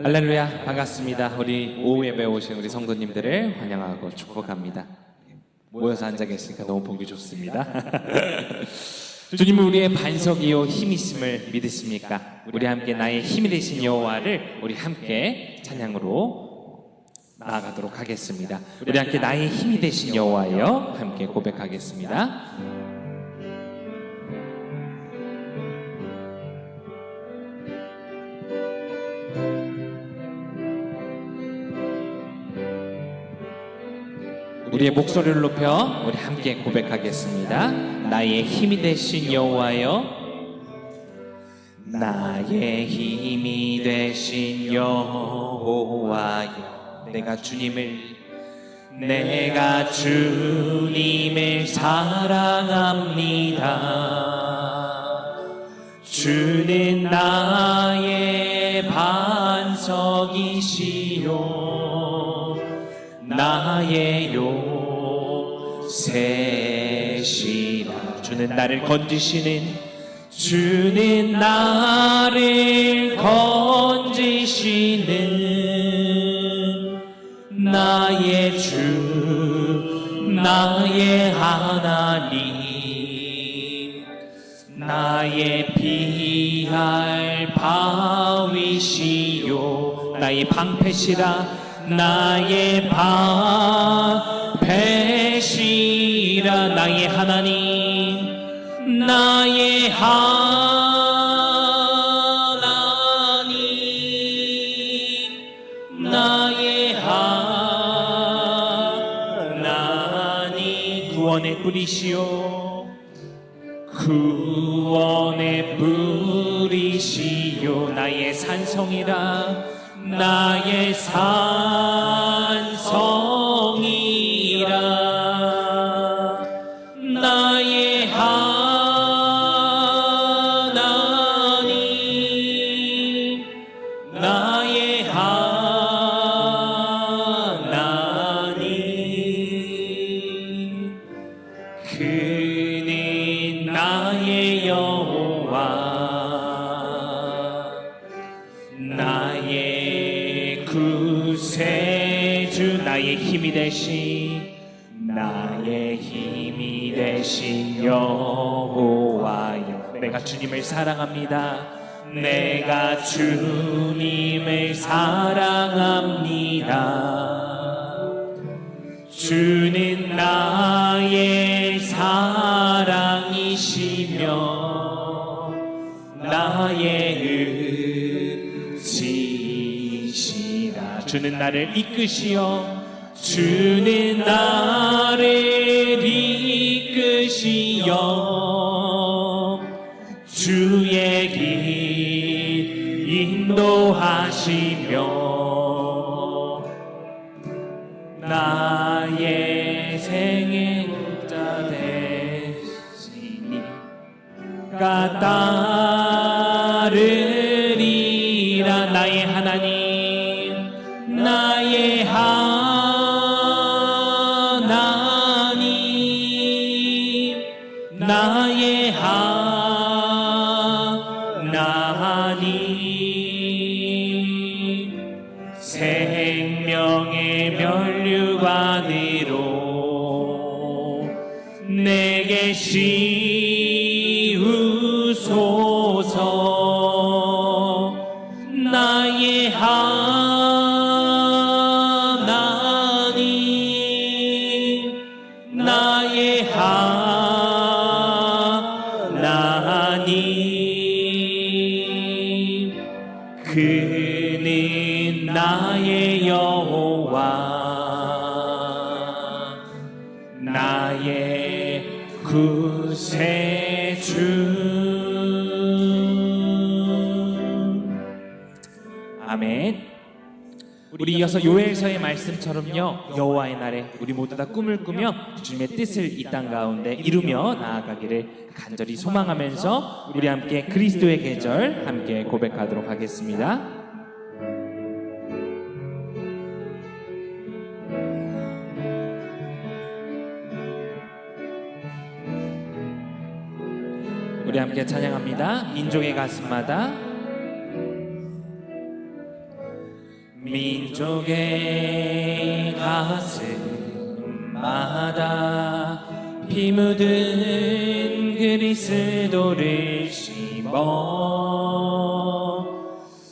할렐루야, 반갑습니다. 우리 오후 예배에 오신 우리 성도님들을 환영하고 축복합니다. 모여서 앉아 계시니까 너무 보기 좋습니다. 주님은 우리의 반석이요 힘이 있음을 믿으십니까? 우리 함께 나의 힘이 되신 여호와를 우리 함께 찬양으로 나아가도록 하겠습니다. 우리 함께 나의 힘이 되신 여호와여 함께 고백하겠습니다. 우리의 목소리를 높여 우리 함께 고백하겠습니다. 나의 힘이 되신 여호와여, 나의 힘이 되신 여호와여, 내가 주님을 사랑합니다. 주는 나의 반석이시요 나의 요새시라. 주는 나를 건지시는 나의 주, 나의 하나님, 나의 피할 바위시요 나의 방패시라. 나의 방패시라. 나의 하나님, 나의 하나님, 나의 하나님, 구원의 뿌리시요, 구원의 뿌리시요 나의 산성이라. 나의 산성이라. 나의 하나님, 나의 하나님, 그는 나의 여호와, 나의 구세주, 나의 힘이 되신 여호와여, 내가 주님을 사랑합니다. 내가 주님을 사랑합니다. 주는 나의 사랑이시며 나의 의지시라. 주는 나를 이끄시어, 주는 나를 이끄시어 주의 길 인도하시며 나의 생애자 되시니 따르리라. 나의 하나님, 나의 하나님, 나의 하나님, 생명의 면류관으로 내게 씌우소서. 나의 하나님, 나의 하나님, 그는 나의 여호와, 나의 구세주. 아멘. 우리 이어서 요엘서의 말씀처럼요, 여호와의 날에 우리 모두 다 꿈을 꾸며 주님의 뜻을 이 땅 가운데 이루며 나아가기를 간절히 소망하면서 우리 함께 그리스도의 계절 함께 고백하도록 하겠습니다. 우리 함께 찬양합니다. 민족의 가슴마다 민족의 가슴마다 피 묻은 그리스도를 심어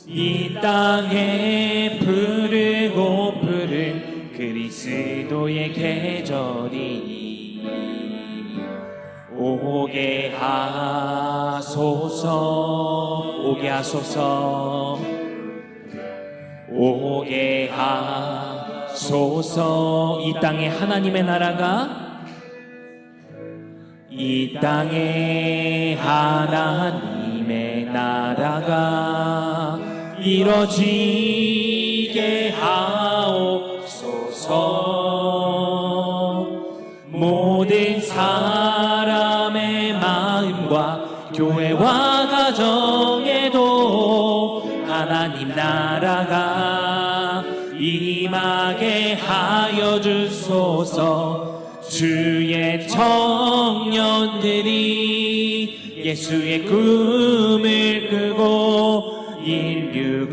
이 땅에 푸르고 푸른 그리스도의 계절이 오게 하소서 오게 하소서 오게 하소서 이 땅에 하나님의 나라가 이 땅에 하나님의 나라가 이뤄지게 하옵소서 모든 사람의 마음과 교회와 가정에도 하나님 나라가 임하게 하여 주소서 주의 청년들이 예수의 꿈을 끄고 인류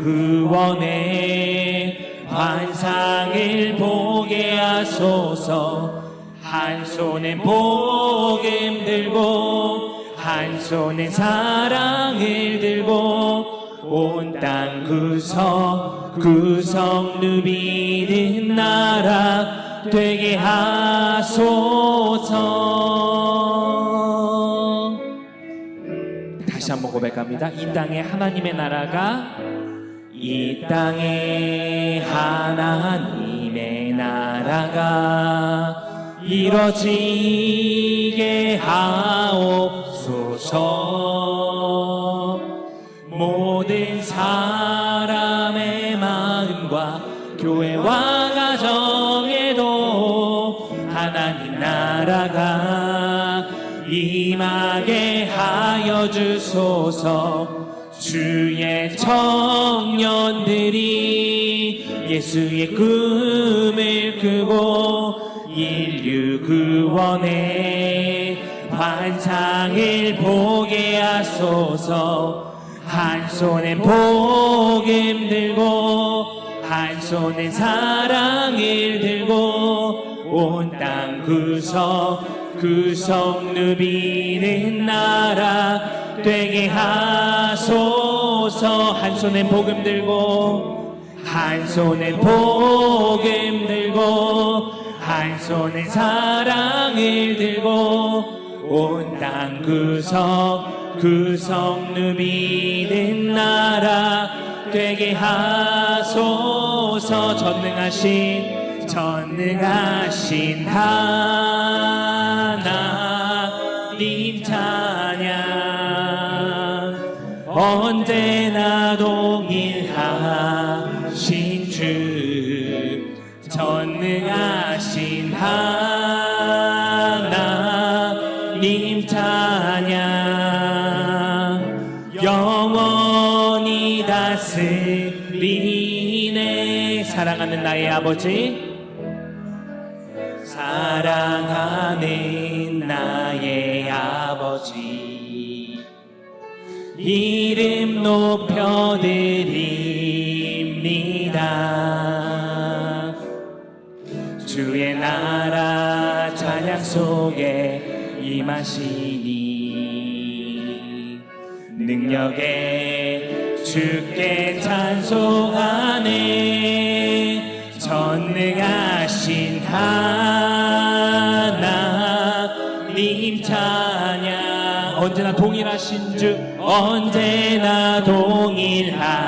구원의 환상을 보게 하소서 한 손에 복음 들고 한 손에 사랑을 들고 온 땅 구석 누비는 나라 되게 하소서. 다시 한번 고백합니다. 이 땅에 하나님의 나라가 이 땅에 하나님의 나라가 이뤄지게 하옵소서 모든 사람의 마음과 교회와 가정에도 하나님 나라가 임하게 하여 주소서 주의 청년들이 예수의 꿈을 끄고 인류 구원의 환상을 보게 하소서 한 손에 복음 들고 한 손에 사랑을 들고 온 땅 구석 누비는 나라 되게 하소서 한 손에 복음 들고 한 손에 복음 들고 한 손에 사랑을 들고 온 땅 구석 누비는 나라 되게 하소서 전능하신 하나님 찬양 언제나 동일하신 주 전능하신 하나님 찬양 영원히 다스리네 사랑하는 나의 아버지 사랑하는 나의 아버지 이름 높여드립니다 주의 나라 찬양 속에 임하시니 능력에 주께 찬송하네 전능하신 하나님 찬양 언제나 동일하신 주 언제나 동일하신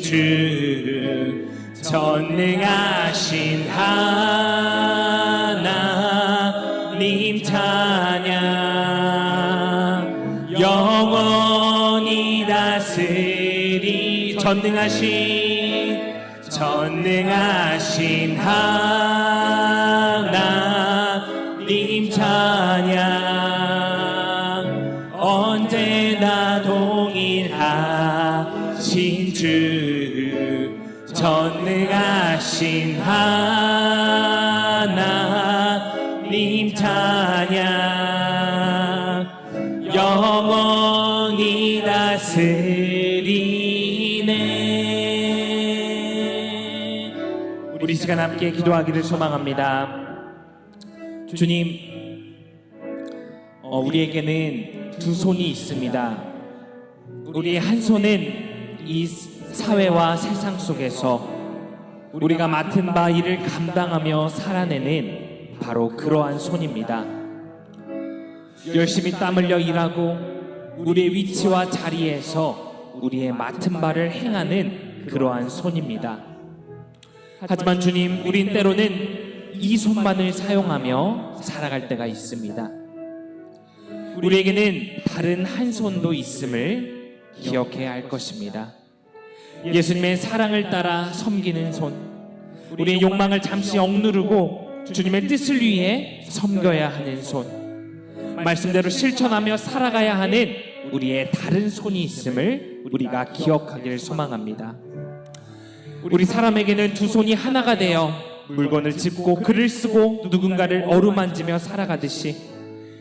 주 전능하신 하나님 찬양 영원히 다스리 전능하신 하나님 찬양 언제나 동일하신 주 전능하신 하나님 찬양 영원히 다스리네 시간 함께 기도하기를 소망합니다. 주님, 우리에게는 두 손이 있습니다. 우리의 한 손은 이 사회와 세상 속에서 우리가 맡은 바 일을 감당하며 살아내는 바로 그러한 손입니다. 열심히 땀 흘려 일하고 우리의 위치와 자리에서 우리의 맡은 바를 행하는 그러한 손입니다. 하지만 주님, 우린 때로는 이 손만을 사용하며 살아갈 때가 있습니다. 우리에게는 다른 한 손도 있음을 기억해야 할 것입니다. 예수님의 사랑을 따라 섬기는 손, 우리의 욕망을 잠시 억누르고 주님의 뜻을 위해 섬겨야 하는 손, 말씀대로 실천하며 살아가야 하는 우리의 다른 손이 있음을 우리가 기억하기를 소망합니다. 우리 사람에게는 두 손이 하나가 되어 물건을 짚고 글을 쓰고 누군가를 어루만지며 살아가듯이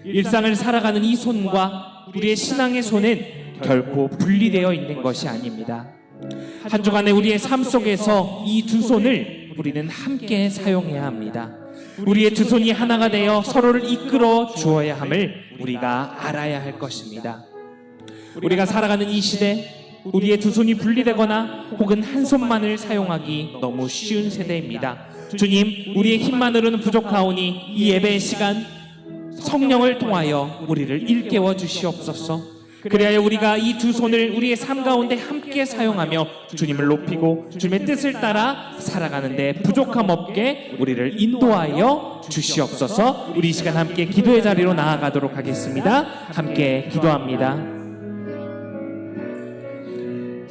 일상을 살아가는 이 손과 우리의 신앙의 손은 결코 분리되어 있는 것이 아닙니다. 한 주간의 우리의 삶 속에서 이 두 손을 우리는 함께 사용해야 합니다. 우리의 두 손이 하나가 되어 서로를 이끌어 주어야 함을 우리가 알아야 할 것입니다. 우리가 살아가는 이 시대, 우리의 두 손이 분리되거나 혹은 한 손만을 사용하기 너무 쉬운 세대입니다. 주님, 우리의 힘만으로는 부족하오니 이 예배의 시간 성령을 통하여 우리를 일깨워 주시옵소서. 그래야 우리가 이 두 손을 우리의 삶 가운데 함께 사용하며 주님을 높이고 주님의 뜻을 따라 살아가는데 부족함 없게 우리를 인도하여 주시옵소서. 우리 이 시간 함께 기도의 자리로 나아가도록 하겠습니다. 함께 기도합니다.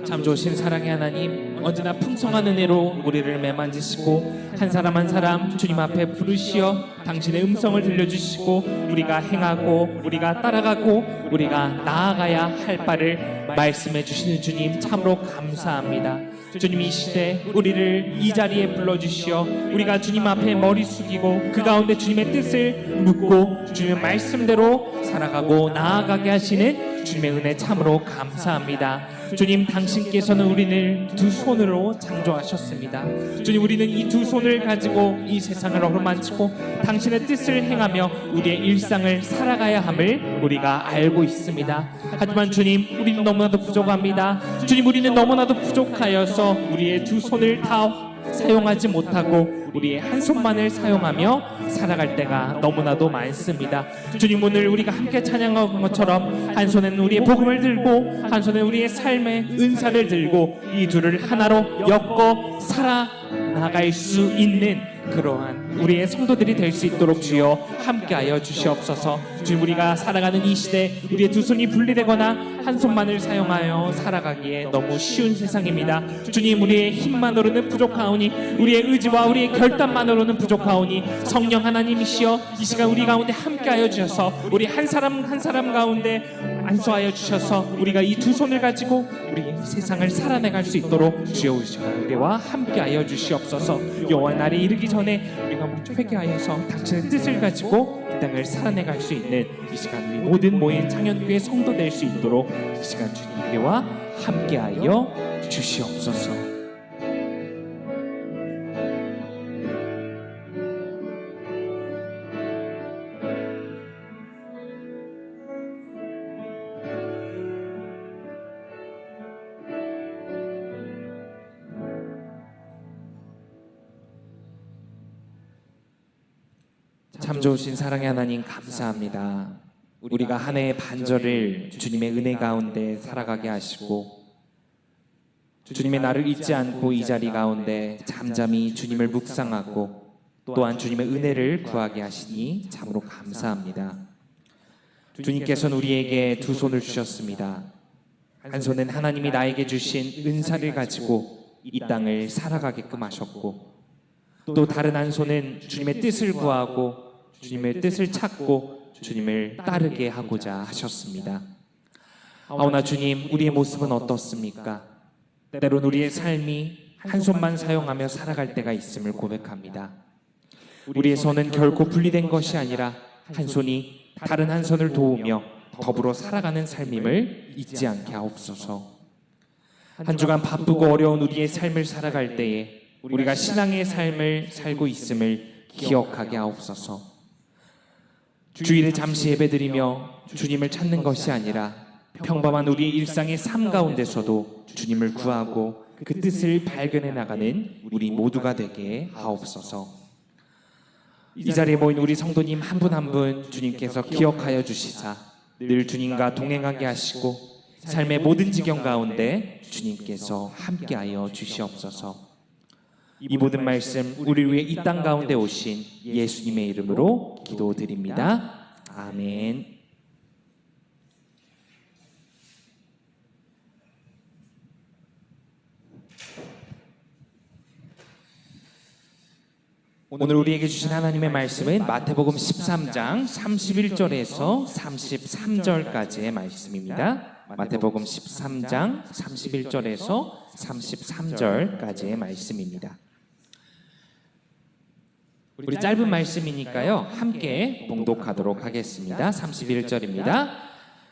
참 좋으신 사랑의 하나님, 언제나 풍성한 은혜로 우리를 매만지시고 한 사람 한 사람 주님 앞에 부르시어 당신의 음성을 들려주시고 우리가 행하고 우리가 따라가고 우리가 나아가야 할 바를 말씀해 주시는 주님, 참으로 감사합니다. 주님, 이 시대 우리를 이 자리에 불러주시어 우리가 주님 앞에 머리 숙이고 그 가운데 주님의 뜻을 묻고 주님의 말씀대로 살아가고 나아가게 하시는 주님의 은혜 참으로 감사합니다. 주님, 당신께서는 우리를 두 손으로 창조하셨습니다. 주님, 우리는 이 두 손을 가지고 이 세상을 어루만지고 당신의 뜻을 행하며 우리의 일상을 살아가야 함을 우리가 알고 있습니다. 하지만 주님, 우리는 너무나도 부족합니다. 주님, 우리는 너무나도 부족하여서 우리의 두 손을 다 사용하지 못하고 우리의 한 손만을 사용하며 살아갈 때가 너무나도 많습니다. 주님, 오늘 우리가 함께 찬양한 것처럼 한 손에는 우리의 복음을 들고 한 손에는 우리의 삶의 은사를 들고 이 둘을 하나로 엮어 살아나갈 수 있는 그러한 우리의 성도들이 될 수 있도록 주여 함께하여 주시옵소서. 주님, 우리가 살아가는 이 시대 우리의 두 손이 분리되거나 한 손만을 사용하여 살아가기에 너무 쉬운 세상입니다. 주님, 우리의 힘만으로는 부족하오니 우리의 의지와 우리의 결단만으로는 부족하오니 성령 하나님이시여 이 시간 우리 가운데 함께하여 주셔서 우리 한 사람 한 사람 가운데 안수하여 주셔서 우리가 이 두 손을 가지고 우리 세상을 살아내갈 수 있도록 주여 우리와 함께하여 주시옵소서. 여호와 날이 이르기 전에 우리가 회개하여서 당신의 뜻을 가지고 이 땅을 살아내갈 수 있는 이 시간 우리 모든 모인 창현교회 성도 될 수 있도록 이 시간 주님 우리와 함께하여 주시옵소서. 참 좋으신 사랑의 하나님, 감사합니다. 우리가 한 해의 반절을 주님의 은혜 가운데 살아가게 하시고 주님의 나를 잊지 않고 이 자리 가운데 잠잠히 주님을 묵상하고 또한 주님의 은혜를 구하게 하시니 참으로 감사합니다. 주님께서는 우리에게 두 손을 주셨습니다. 한 손은 하나님이 나에게 주신 은사를 가지고 이 땅을 살아가게끔 하셨고 또 다른 한 손은 주님의 뜻을 구하고 주님의 뜻을 찾고 주님을 따르게 하고자 하셨습니다. 아오나 주님, 우리의 모습은 어떻습니까? 때론 우리의 삶이 한 손만 사용하며 살아갈 때가 있음을 고백합니다. 우리의 손은 결코 분리된 것이 아니라 한 손이 다른 한 손을 도우며 더불어 살아가는 삶임을 잊지 않게 하옵소서. 한 주간 바쁘고 어려운 우리의 삶을 살아갈 때에 우리가 신앙의 삶을 살고 있음을 기억하게 하옵소서. 주일에 잠시 예배드리며 주님을 찾는 것이 아니라 평범한 우리의 일상의 삶 가운데서도 주님을 구하고 그 뜻을 발견해 나가는 우리 모두가 되게 하옵소서. 이 자리에 모인 우리 성도님 한 분 한 분 주님께서 기억하여 주시사 늘 주님과 동행하게 하시고 삶의 모든 지경 가운데 주님께서 함께하여 주시옵소서. 이 모든 말씀 우리를 위해 이 땅 가운데 오신 예수님의 이름으로 기도드립니다. 아멘. 오늘 우리에게 주신 하나님의 말씀은 마태복음 13장 31절에서 33절까지의 말씀입니다. 마태복음 13장 31절에서 33절까지의 말씀입니다. 우리 짧은 말씀이니까요, 함께 봉독하도록 하겠습니다. 31절입니다.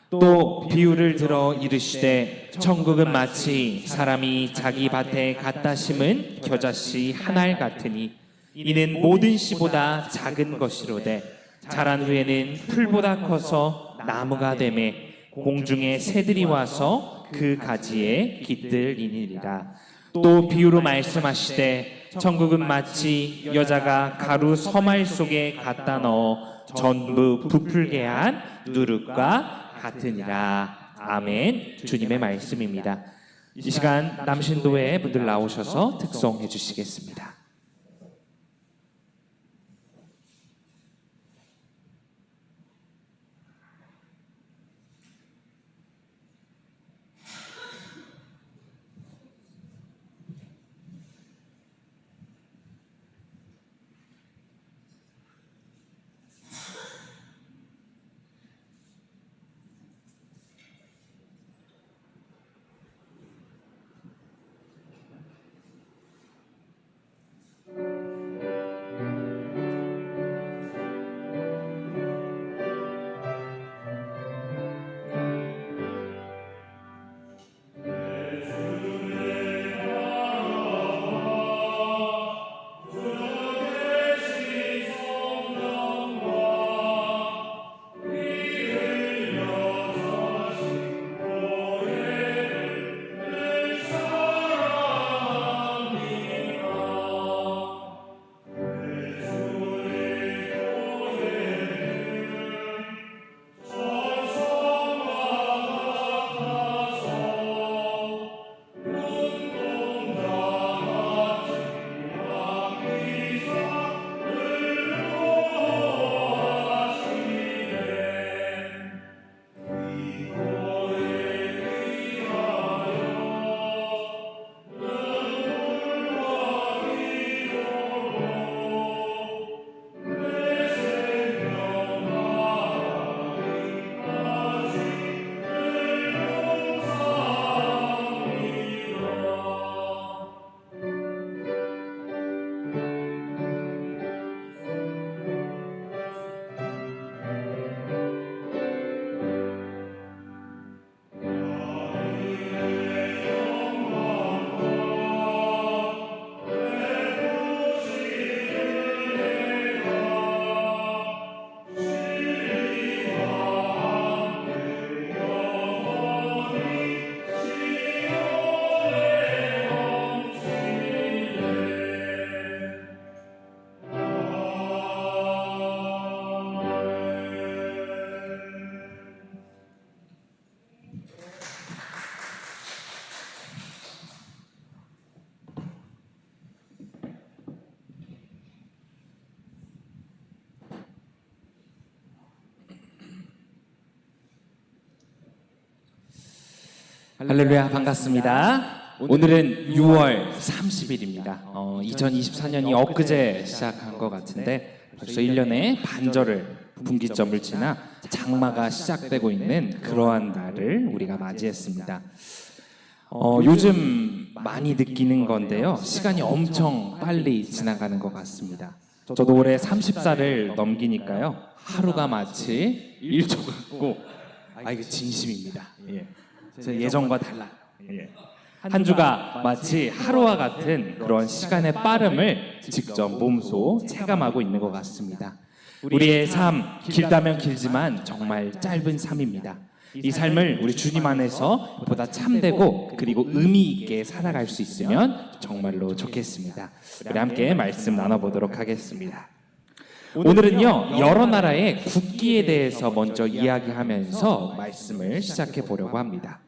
또 비유를 들어 이르시되 천국은 마치 사람이 자기 밭에 갖다 심은 겨자씨 한 알 같으니 이는 모든 씨보다 작은 것이로되 자란 후에는 풀보다 커서 나무가 되매 공중의 새들이 와서 그 가지에 깃들이니라. 또 비유로 말씀하시되 천국은 마치 여자가 가루 서말 속에 갖다 넣어 전부 부풀게 한 누룩과 같으니라. 아멘. 주님의 말씀입니다. 이 시간 남신도회 분들 나오셔서 특송해 주시겠습니다. 할렐루야, 반갑습니다. 오늘은 6월 30일입니다. 2024년이 엊그제 시작한 것 같은데 벌써 1년의 반절을 분기점을 지나 장마가 시작되고 있는 그러한 날을 우리가 맞이했습니다. 요즘 많이 느끼는 건데요, 시간이 엄청 빨리 지나가는 것 같습니다. 저도 올해 30살을 넘기니까요, 하루가 마치 1초 같고, 이거 진심입니다. 제 예전과 달라요. 한 주가 마치 하루와 같은 그런 시간의 빠름을 직접 몸소 체감하고 있는 것 같습니다. 우리의 삶 길다면 길지만 정말 짧은 삶입니다. 이 삶을 우리 주님 안에서 보다 참되고 그리고 의미 있게 살아갈 수 있으면 정말로 좋겠습니다. 우리 함께 말씀 나눠보도록 하겠습니다. 오늘은요, 여러 나라의 국기에 대해서 먼저 이야기하면서 말씀을 시작해 보려고 합니다.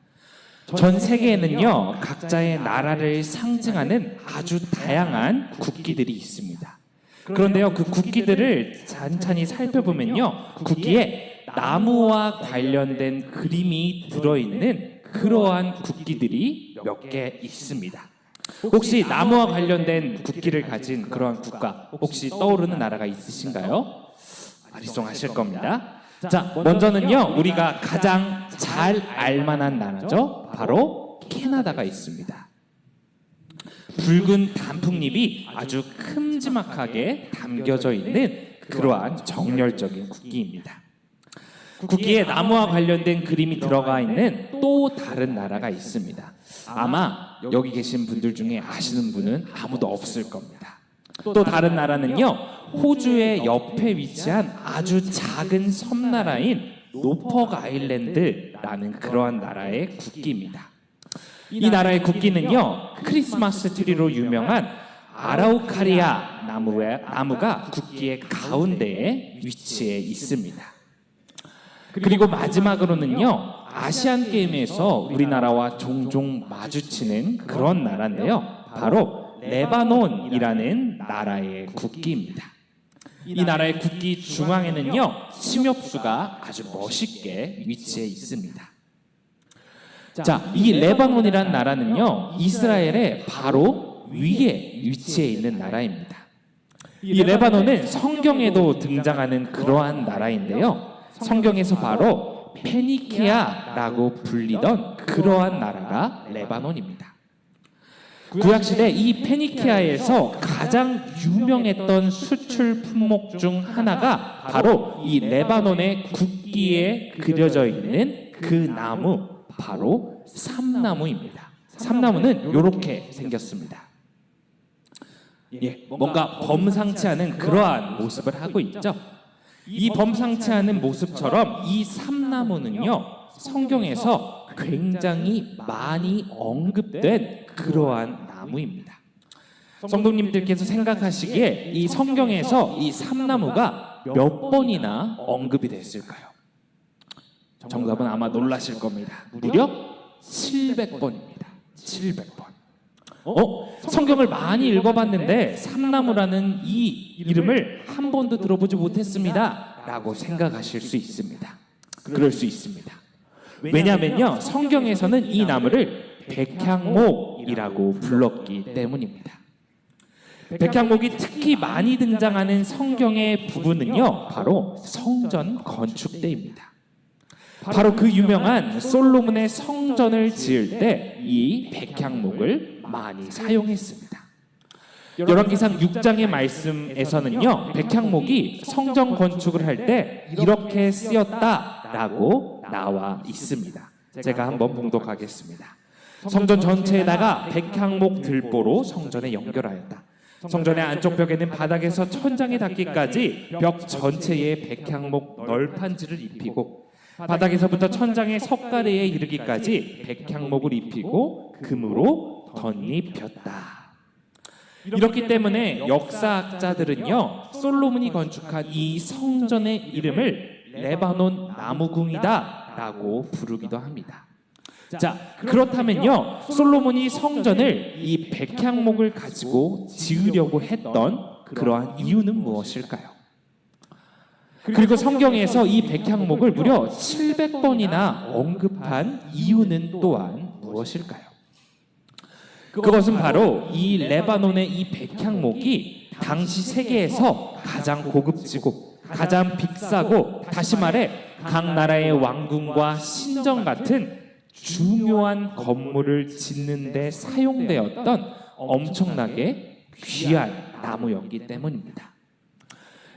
전 세계에는요, 각자의 나라를 상징하는 아주 다양한 국기들이 있습니다. 그런데요, 그 국기들을 찬찬히 살펴보면요, 국기에 나무와 관련된 그림이 들어있는 그러한 국기들이 몇 개 있습니다. 혹시 나무와 관련된 국기를 가진 그러한 국가 혹시 떠오르는 나라가 있으신가요? 아리송하실 겁니다. 자, 먼저는요, 우리가 가장 잘 알만한 나라죠. 바로 캐나다가 있습니다. 붉은 단풍잎이 아주 큼지막하게 담겨져 있는 그러한 정열적인 국기입니다. 국기에 나무와 관련된 그림이 들어가 있는 또 다른 나라가 있습니다. 아마 여기 계신 분들 중에 아시는 분은 아무도 없을 겁니다. 또 다른 나라는요, 호주의 옆에 위치한 아주 작은 섬나라인 노포크 아일랜드라는 그러한 나라의 국기입니다. 이 나라의 국기는요, 크리스마스 트리로 유명한 아라우카리아 나무가 국기의 가운데에 위치해 있습니다. 그리고 마지막으로는요, 아시안 게임에서 우리나라와 종종 마주치는 그런 나라인데요, 바로 레바논이라는 나라의 국기입니다. 이 나라의 국기 중앙에는요, 침엽수가 아주 멋있게 위치해 있습니다. 자, 이 레바논이라는 나라는요, 이스라엘의 바로 위에 위치해 있는 나라입니다. 이 레바논은 성경에도 등장하는 그러한 나라인데요, 성경에서 바로 페니키아라고 불리던 그러한 나라가 레바논입니다. 구약시대 이 페니키아에서 가장 유명했던 수출 품목 중 하나가 바로 이 레바논의 국기에 그려져 있는 그 나무, 바로 삼나무입니다. 삼나무는 이렇게 생겼습니다. 뭔가 범상치 않은 그러한 모습을 하고 있죠. 이 범상치 않은 모습처럼 이 삼나무는요, 성경에서 굉장히 많이 언급된 그러한 나무입니다. 성도님들께서 생각하시기에 이 성경에서 이 삼나무가 몇 번이나 언급이 됐을까요? 정답은 아마 놀라실 겁니다. 무려 700번입니다. 700번. 성경을 많이 읽어봤는데 삼나무라는 이 이름을 한 번도 들어보지 못했습니다 라고 생각하실 수 있습니다. 그럴 수 있습니다. 왜냐하면요, 성경에서는 이 나무를 백향목이라고 불렀기 때문입니다. 백향목이 특히 많이 등장하는 성경의 부분은요, 바로 성전 건축 때입니다. 바로 그 유명한 솔로몬의 성전을 지을 때 이 백향목을 많이 사용했습니다. 열왕기상 6장의 말씀에서는요, 백향목이 성전 건축을 할 때 이렇게 쓰였다라고 나와 있습니다. 제가 한번 봉독하겠습니다. 성전 전체에다가 백향목 들보로 성전에 연결하였다. 성전의 안쪽 벽에는 바닥에서 천장에 닿기까지 벽 전체에 백향목 널판지를 입히고 바닥에서부터 천장의 석가래에 이르기까지 백향목을 입히고 금으로 덧입혔다. 이렇기 때문에 역사학자들은요, 솔로몬이 건축한 이 성전의 이름을 레바논 나무궁이다 라고 부르기도 합니다. 자, 그렇다면요, 솔로몬이 성전을 이 백향목을 가지고 지으려고 했던 그러한 이유는 무엇일까요? 그리고 성경에서 이 백향목을 무려 700번이나 언급한 이유는 또한 무엇일까요? 그것은 바로 이 레바논의 이 백향목이 당시 세계에서 가장 고급지고 가장 비싸고, 다시 말해 각 나라의 왕궁과 신정 같은 중요한 건물을 짓는 데 사용되었던 엄청나게 귀한 나무였기 때문입니다.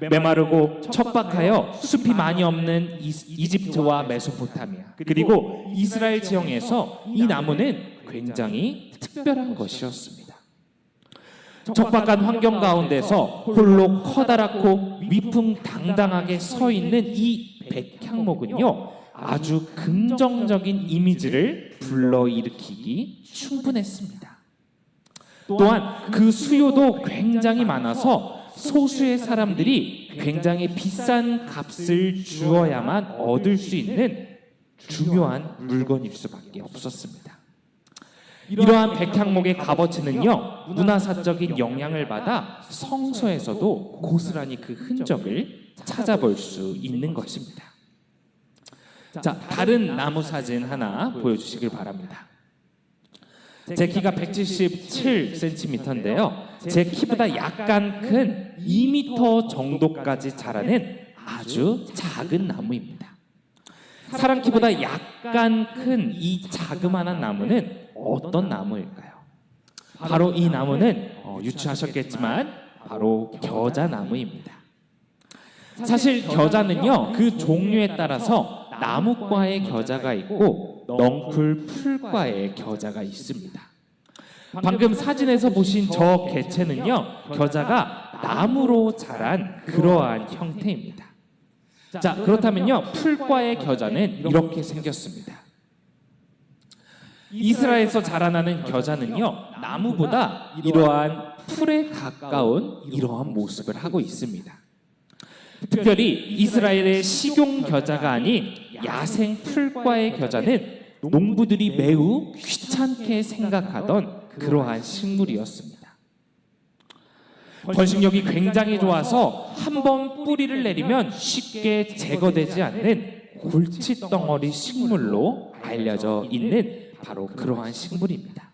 메마르고 척박하여 숲이 많이 없는 이집트와 메소포타미아, 그리고 이스라엘 지형에서 이 나무는 굉장히 특별한 것이었습니다. 척박한 환경 가운데서 홀로 커다랗고 위풍당당하게 서 있는 이 백향목은요, 아주 긍정적인 이미지를 불러일으키기 충분했습니다. 또한 그 수요도 굉장히 많아서 소수의 사람들이 굉장히 비싼 값을 주어야만 얻을 수 있는 중요한 물건일 수밖에 없었습니다. 이러한 백향목의 값어치는요, 문화사적인 영향을 받아 성서에서도 고스란히 그 흔적을 찾아볼 수 있는 것입니다. 자, 다른 나무 사진 하나 보여주시길 바랍니다. 제 키가 177cm인데요. 제 키보다 약간 큰 2m 정도까지 자라는 아주 작은 나무입니다. 사람 키보다 약간 큰 이 자그마한 나무는 어떤 나무일까요? 바로 이 나무는 유추하셨겠지만 바로 겨자나무입니다. 사실 겨자는요, 그 종류에 따라서 나무과의 겨자가 있고 넝쿨 풀과의 겨자가 있습니다. 방금 사진에서 보신 저 개체는요, 겨자가 나무로 자란 그러한 형태입니다. 자, 그렇다면요, 풀과의 겨자는 이렇게 생겼습니다. 이스라엘에서 자라나는 겨자는요, 나무보다 이러한 풀에 가까운 이러한 모습을 하고 있습니다. 특별히 이스라엘의 식용 겨자가 아닌 야생 풀과의 겨자는 농부들이 매우 귀찮게 생각하던 그러한 식물이었습니다. 번식력이 굉장히 좋아서 한번 뿌리를 내리면 쉽게 제거되지 않는 골칫덩어리 식물로 알려져 있는 바로 그러한 식물입니다.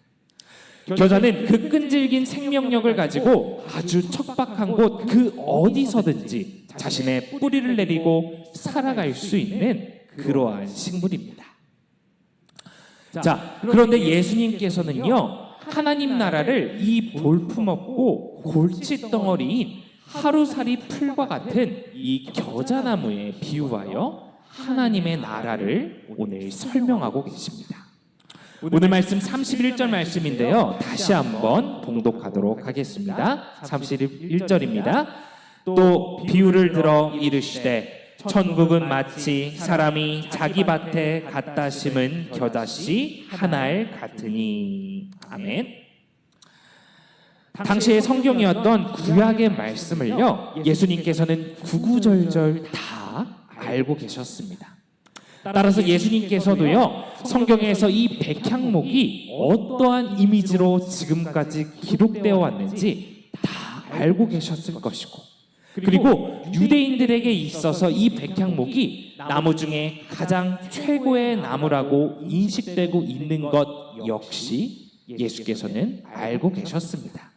겨자는 그 끈질긴 생명력을 가지고 아주 척박한 곳 그 어디서든지 자신의 뿌리를 내리고 살아갈 수 있는 그러한 식물입니다. 자, 그런데 예수님께서는요, 하나님 나라를 이 볼품없고 골칫덩어리인 하루살이 풀과 같은 이 겨자나무에 비유하여 하나님의 나라를 오늘 설명하고 계십니다. 오늘 말씀 31절 말씀인데요, 다시 한번 봉독하도록 하겠습니다. 31절입니다. 또 비유를 들어 이르시되 천국은 마치 사람이 자기 밭에 갖다 심은 겨자씨 하나를 같으니. 아멘. 당시의 성경이었던 구약의 말씀을요, 예수님께서는 구구절절 다 알고 계셨습니다. 따라서 예수님께서도요, 성경에서 이 백향목이 어떠한 이미지로 지금까지 기록되어 왔는지 다 알고 계셨을 것이고, 그리고 유대인들에게 있어서 이 백향목이 나무 중에 가장 최고의 나무라고 인식되고 있는 것 역시 예수께서는 알고 계셨습니다.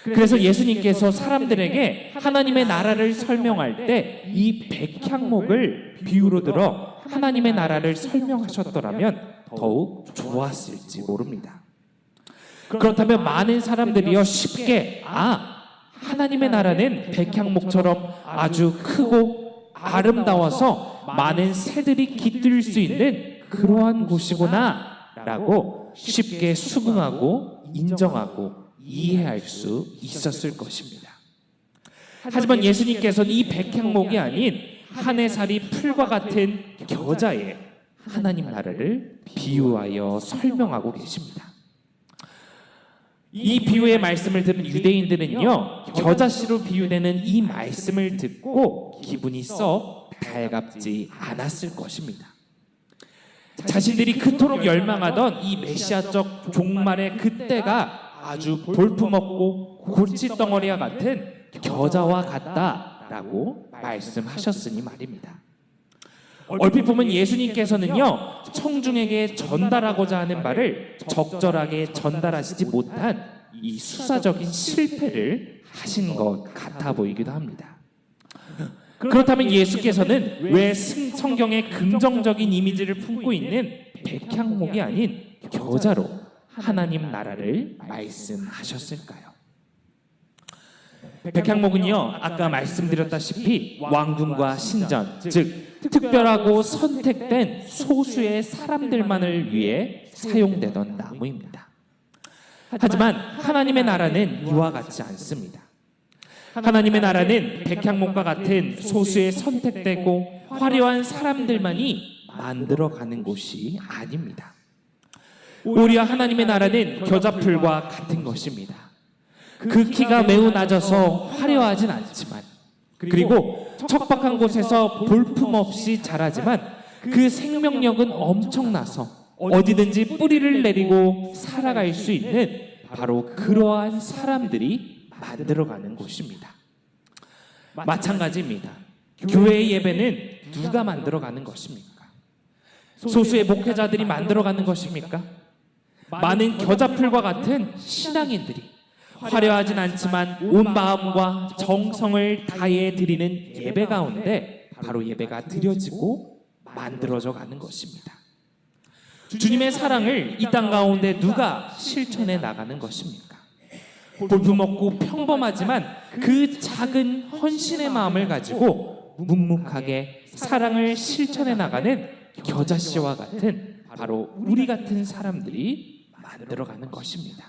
그래서 예수님께서 사람들에게 하나님의 나라를 설명할 때 이 백향목을 비유로 들어 하나님의 나라를 설명하셨더라면 더욱 좋았을지 모릅니다. 그렇다면 많은 사람들이요, 쉽게 하나님의 나라는 백향목처럼 아주 크고 아름다워서 많은 새들이 깃들 수 있는 그러한 곳이구나 라고 쉽게 수긍하고 인정하고 이해할 수 있었을 것입니다. 하지만 예수님께서는 이 백향목이 아닌 하늘살이 풀과 같은 겨자에 하나님 나라를 비유하여 설명하고 계십니다. 이 비유의 말씀을 들은 유대인들은요, 겨자씨로 비유되는 이 말씀을 듣고 기분이 썩 달갑지 않았을 것입니다. 자신들이 그토록 열망하던 이 메시아적 종말의 그때가 아주 볼품없고 골칫덩어리와 같은 겨자와 같다라고 말씀하셨으니 말입니다. 얼핏 보면 예수님께서는요, 청중에게 전달하고자 하는 바를 적절하게 전달하시지 못한 이 수사적인 실패를 하신 것 같아 보이기도 합니다. 그렇다면 예수께서는 왜 성경의 긍정적인 이미지를 품고 있는 백향목이 아닌 겨자로 하나님 나라를 말씀하셨을까요? 백향목은요, 아까 말씀드렸다시피 왕궁과 신전, 즉 특별하고 선택된 소수의 사람들만을 위해 사용되던 나무입니다. 하지만 하나님의 나라는 이와 같지 않습니다. 하나님의 나라는 백향목과 같은 소수의 선택되고 화려한 사람들만이 만들어가는 곳이 아닙니다. 오히려 하나님의 나라는 겨자풀과 같은 것입니다. 그 키가 매우 낮아서 화려하진 않지만, 그리고 척박한 곳에서 볼품없이 자라지만 그 생명력은 엄청나서 어디든지 뿌리를 내리고 살아갈 수 있는 바로 그러한 사람들이 만들어가는 곳입니다. 마찬가지입니다. 교회의 예배는 누가 만들어가는 것입니까? 소수의 목회자들이 만들어가는 것입니까? 많은 겨자풀과 같은 신앙인들이 화려하진 않지만 온 마음과 정성을 다해 드리는 예배 가운데 바로 예배가 드려지고 만들어져 가는 것입니다. 주님의 사랑을 이 땅 가운데 누가 실천해 나가는 것입니까? 볼품없고 평범하지만 그 작은 헌신의 마음을 가지고 묵묵하게 사랑을 실천해 나가는 겨자씨와 같은 바로 우리 같은 사람들이 만들어가는 것입니다.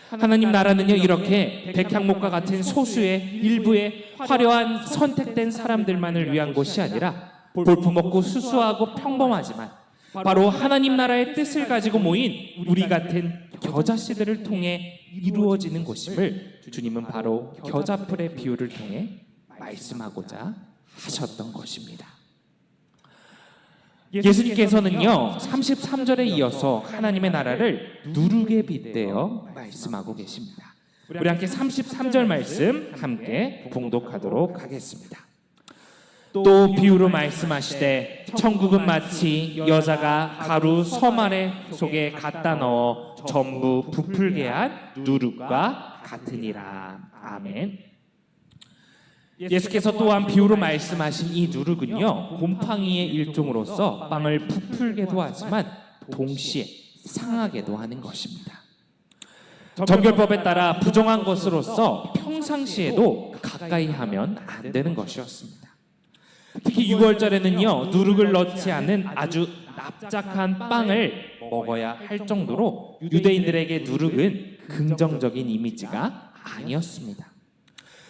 하나님 나라는요, 이렇게 백향목과 같은 소수의 일부의 화려한 선택된 사람들만을 위한 곳이 아니라 볼품없고 수수하고 평범하지만 바로 하나님 나라의 뜻을 가지고 모인 우리 같은 겨자씨들을 통해 이루어지는 곳임을 주님은 바로 겨자풀의 비유를 통해 말씀하고자 하셨던 것입니다. 예수님께서는요 33절에 이어서 하나님의 나라를 누룩에 빗대어 말씀하고 계십니다. 우리 함께 33절 말씀 함께 봉독하도록 하겠습니다. 또 비유로 말씀하시되 천국은 마치 여자가 가루 섬 아래 속에 갖다 넣어 전부 부풀게 한 누룩과 같으니라. 아멘. 예수께서 또한 비유로 말씀하신 이 누룩은요 곰팡이의 일종으로서 빵을 부풀게도 하지만 동시에 상하게도 하는 것입니다. 정결법에 따라 부정한 것으로서 평상시에도 가까이 하면 안 되는 것이었습니다. 특히 6월절에는요 누룩을 넣지 않은 아주 납작한 빵을 먹어야 할 정도로 유대인들에게 누룩은 긍정적인 이미지가 아니었습니다.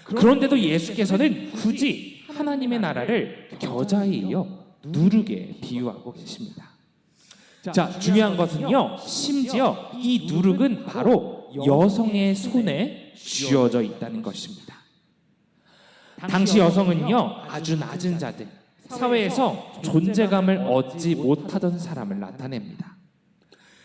그런데도 예수께서는 굳이 하나님의 나라를 겨자에 이어 누룩에 비유하고 계십니다. 자, 중요한 것은요 심지어 이 누룩은 바로 여성의 손에 쥐어져 있다는 것입니다. 당시 여성은요 아주 낮은 자들, 사회에서 존재감을 얻지 못하던 사람을 나타냅니다.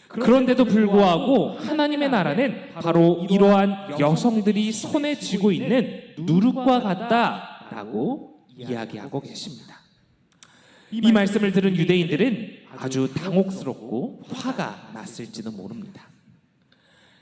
그런데도 불구하고 하나님의 나라는 바로 이러한 여성들이 손에 쥐고 있는 누룩과 같다라고 이야기하고 계십니다. 이 말씀을 들은 유대인들은 아주 당혹스럽고 화가 났을지도 모릅니다.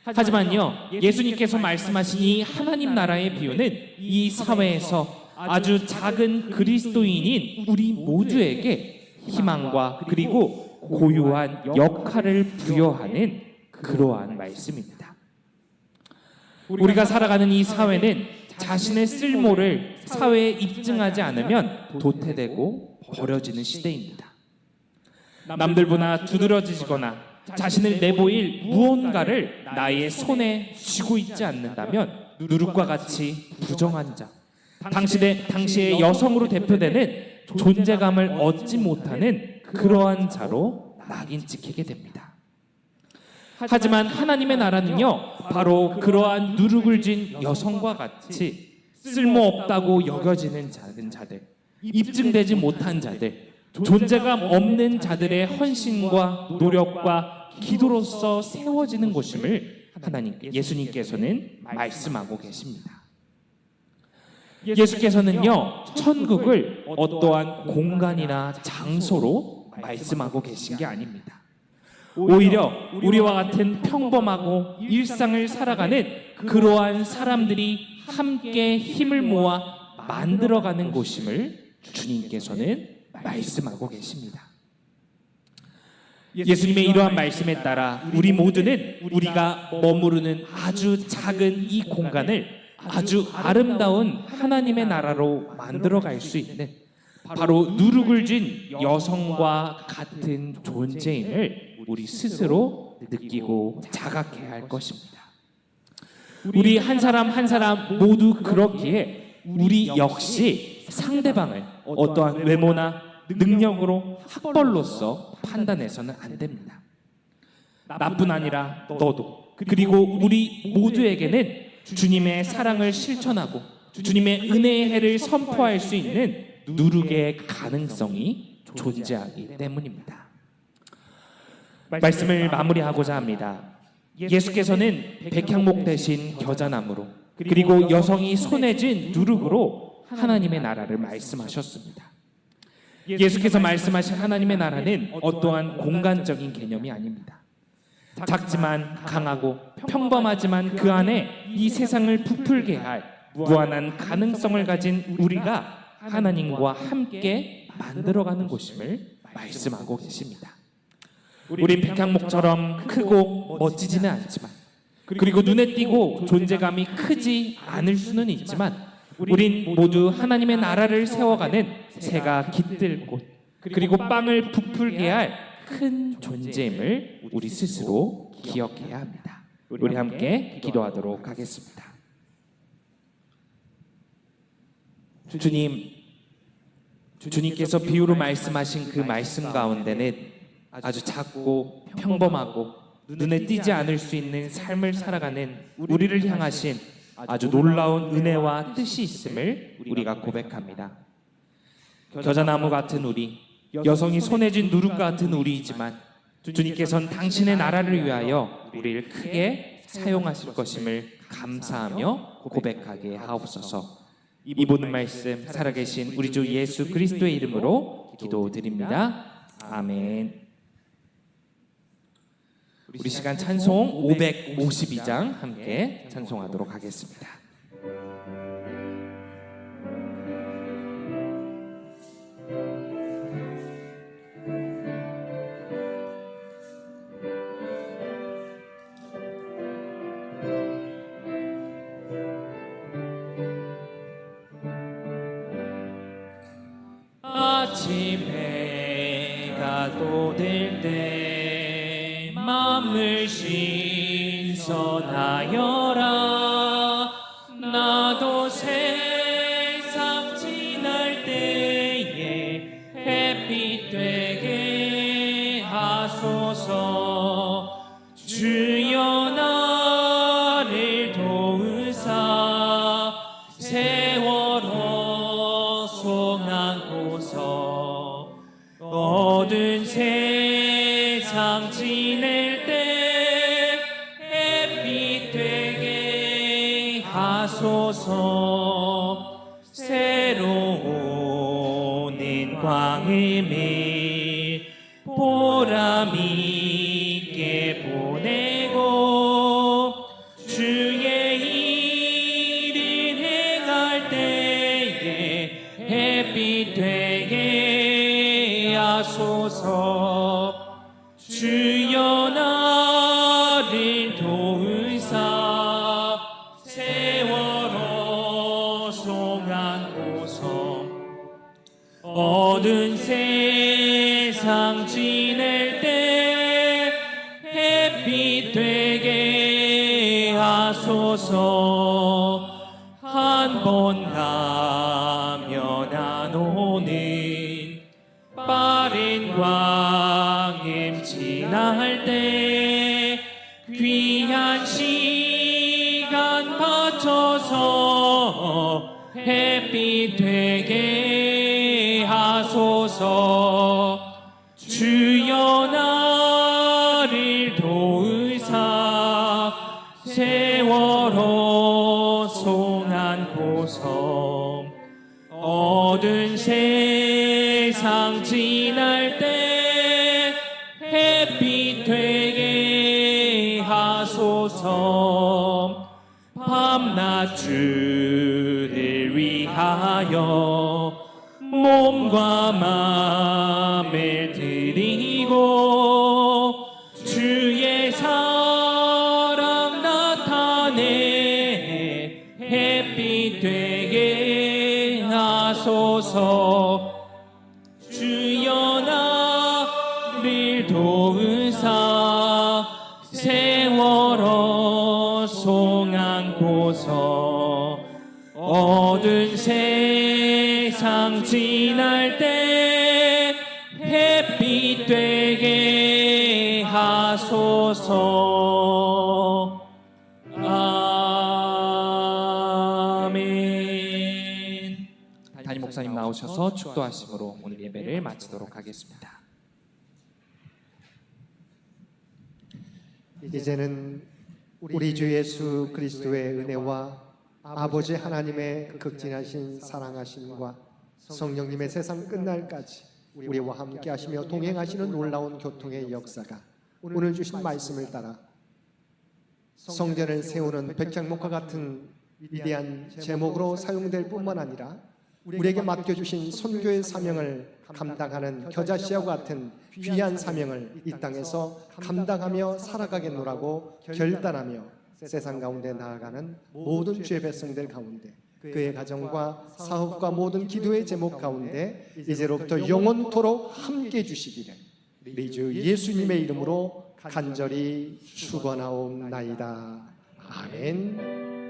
하지만요 예수님께서 말씀하신 이 하나님 나라의 비유는 이 사회에서 아주 작은 그리스도인인 우리 모두에게 희망과 그리고 고유한 역할을 부여하는 그러한 말씀입니다. 우리가 살아가는 이 사회는 자신의 쓸모를 사회에 입증하지 않으면 도태되고 버려지는 시대입니다. 남들보다 두드러지거나 자신을 내보일 무언가를 나의 손에 쥐고 있지 않는다면 누룩과 같이 부정한 자, 당시의 여성으로 대표되는 존재감을 얻지 못하는 그러한 자로 낙인 찍히게 됩니다. 하지만 하나님의 나라는요 바로 그러한 누룩을 쥔 여성과 같이 쓸모없다고 여겨지는 작은 자들, 입증되지 못한 자들, 존재감 없는 자들의 헌신과 노력과 기도로서 세워지는 곳임을 예수님께서는 말씀하고 계십니다. 예수께서는요 천국을 어떠한 공간이나 장소로 말씀하고 계신 게 아닙니다. 오히려 우리와 같은 평범하고 일상을 살아가는 그러한 사람들이 함께 힘을 모아 만들어가는 곳임을 주님께서는 말씀하고 계십니다. 예수님의 이러한 말씀에 따라 우리 모두는 우리가 머무르는 아주 작은 이 공간을 아주 아름다운 하나님의 나라로 만들어갈 수 있는 바로 누룩을 쥔 여성과 같은 존재임을 우리 스스로 느끼고 자각해야 할 것입니다. 우리 한 사람 한 사람 모두 그렇기에 우리 역시 상대방을 어떠한 외모나 능력으로 학벌로서 판단해서는 안 됩니다. 나뿐 아니라 너도, 그리고 우리 모두에게는 주님의 사랑을 실천하고 주님의 은혜의 해를 선포할 수 있는 누룩의 가능성이 존재하기 때문입니다. 말씀을 마무리하고자 합니다. 예수께서는 백향목 대신 겨자나무로, 그리고 여성이 손에 쥔 누룩으로 하나님의 나라를 말씀하셨습니다. 예수께서 말씀하신 하나님의 나라는 어떠한 공간적인 개념이 아닙니다. 작지만 강하고 평범하지만 그 안에 이 세상을 부풀게 할 무한한 가능성을 가진 우리가 하나님과 함께 만들어가는 곳임을 말씀하고 계십니다. 우린 백향목처럼 크고 멋지지는 않지만, 그리고 눈에 띄고 존재감이 크지 않을 수는 있지만, 우린 모두 하나님의 나라를 세워가는 새가 깃들 곳, 그리고 빵을 부풀게 할 큰 존재임을 우리 스스로 기억해야 합니다. 우리 함께 기도하도록 하겠습니다. 주님께서 비유로 말씀하신 그 말씀 가운데는 아주 작고 평범하고 눈에 띄지 않을 수 있는 삶을 살아가는 우리를 향하신 아주 놀라운 은혜와 뜻이 있음을 우리가 고백합니다. 겨자나무 같은 우리, 여성이 손에 쥔 누룩 같은 우리이지만 주님께서는 당신의 나라를 위하여 우리를 크게 사용하실 것임을 감사하며 고백하게 하옵소서. 이 모든 말씀 살아계신 우리 주 예수 그리스도의 이름으로 기도드립니다. 아멘. 우리 시간 찬송 552장 함께 찬송하도록 하겠습니다. 아침 해가 돋을 때 마음을 신선하여라. 나도 세상 지날 때에 햇빛 되게 하소서. 주여 나를 도우사 세월호 송하고서 어두운 세상 지낼 때 햇빛 되게 하소서. 새로운 광음을 보람 있게 보내고 주의 일을 행할 때에 햇빛 되게 하소서. 주여 나를 도우사 세월호 송하고서 어두운 세상 지낼 때 햇빛 되게 하소서. 한 번 가면 안 오는 빠른 광음 지날 때 귀한 시간 바쳐서 햇빛 되게 하소서. 주여 나를 도우사 세월호 송하고서 어두운 세상 지날 때 햇빛 되게 하소서. 밤낮 주를 위하여 몸과 마음을 드리고 주의 사랑 나타내 햇빛 되게 하소서. 주여 나를 도우사 세월호 송안고서 어두운 세상 지날 때 햇빛 되게 하소서. 아멘. 담임 목사님 나오셔서 축도하심으로 오늘 예배를 마치도록 하겠습니다. 이제는 우리 주 예수 그리스도의 은혜와 아버지 하나님의 극진하신 사랑하심과 성령님의 세상 끝날까지 우리와 함께 하시며 동행하시는 놀라운 교통의 역사가 오늘 주신 말씀을 따라 성전을 세우는 백향목과 같은 위대한 제목으로 사용될 뿐만 아니라 우리에게 맡겨주신 선교의 사명을 감당하는 겨자씨와 같은 귀한 사명을 이 땅에서 감당하며 살아가겠노라고 결단하며 세상 가운데 나아가는 모든 주의 백성들 가운데 그의 가정과 사업과 모든 기도의 제목 가운데 이제로부터 영원토록 함께 해주시기를 우리 주 예수님의 이름으로 간절히 축원하옵나이다. 아멘.